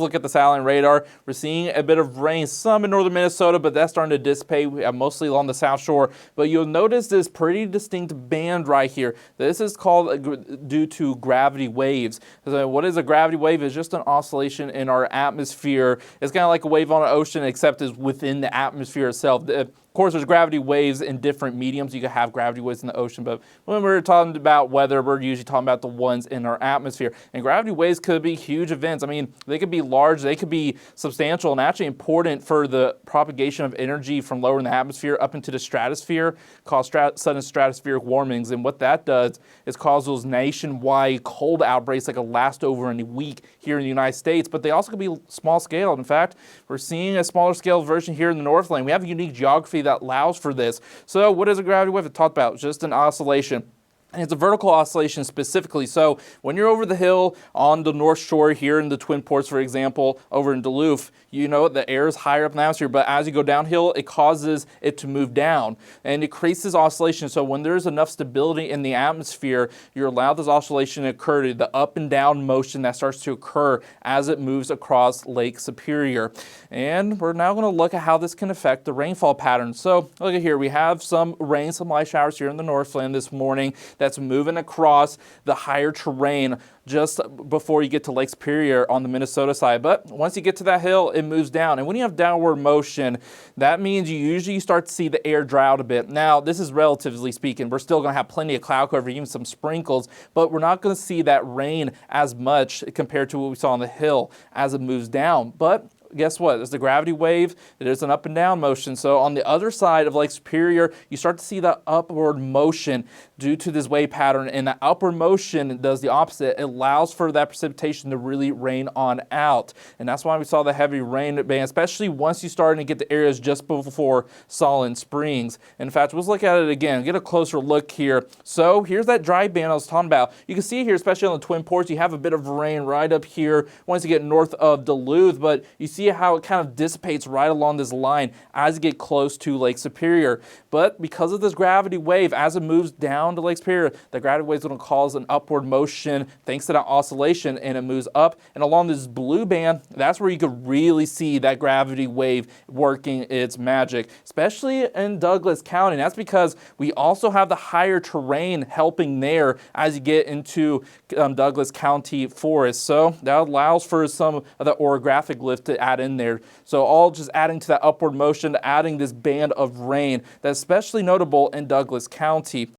Look at the satellite radar. We're seeing a bit of rain, some in northern Minnesota, but that's starting to dissipate mostly along the south shore. But you'll notice this pretty distinct band right here. This is called due to gravity waves. So what is a gravity wave? It's just an oscillation in our atmosphere. It's kind of like a wave on an ocean, except it's within the atmosphere itself. Of course, there's gravity waves in different mediums. You can have gravity waves in the ocean, but when we're talking about weather, we're usually talking about the ones in our atmosphere. And gravity waves could be huge events. I mean, they could be large, they could be substantial, and actually important for the propagation of energy from lower in the atmosphere up into the stratosphere, cause sudden stratospheric warmings. And what that does is cause those nationwide cold outbreaks that could last over a week here in the United States. But they also could be small scale. In fact, we're seeing a smaller scale version here in the Northland. We have a unique geography that allows for this. So what is a gravity wave? I talked about just an oscillation. And it's a vertical oscillation specifically. So when you're over the hill on the North Shore here in the Twin Ports, for example, over in Duluth, you know the air is higher up in the atmosphere, but as you go downhill, it causes it to move down. And it creates this oscillation. So when there's enough stability in the atmosphere, you're allowed this oscillation to occur, the up and down motion that starts to occur as it moves across Lake Superior. And we're now going to look at how this can affect the rainfall pattern. So look at here, we have some rain, some light showers here in the Northland this morning that's moving across the higher terrain just before you get to Lake Superior on the Minnesota side. But once you get to that hill, it moves down. And when you have downward motion, that means you usually start to see the air dry out a bit. Now, this is relatively speaking. We're still going to have plenty of cloud cover, even some sprinkles, but we're not going to see that rain as much compared to what we saw on the hill as it moves down. But guess what? There's the gravity wave. There's an up and down motion. So on the other side of Lake Superior, you start to see the upward motion due to this wave pattern. And that upward motion does the opposite. It allows for that precipitation to really rain on out. And that's why we saw the heavy rain band, especially once you start to get the areas just before Solid Springs. In fact, let's look at it again. Get a closer look here. So here's that dry band I was talking about. You can see here, especially on the Twin Ports, you have a bit of rain right up here once you get north of Duluth, but you see how it kind of dissipates right along this line as you get close to Lake Superior. But because of this gravity wave, as it moves down to Lake Superior, the gravity wave is going to cause an upward motion thanks to that oscillation, and it moves up. And along this blue band, that's where you could really see that gravity wave working its magic, especially in Douglas County. And that's because we also have the higher terrain helping there as you get into Douglas County forest. So that allows for some of the orographic lift to add in there. So all just adding to that upward motion, adding this band of rain that's especially notable in Douglas County.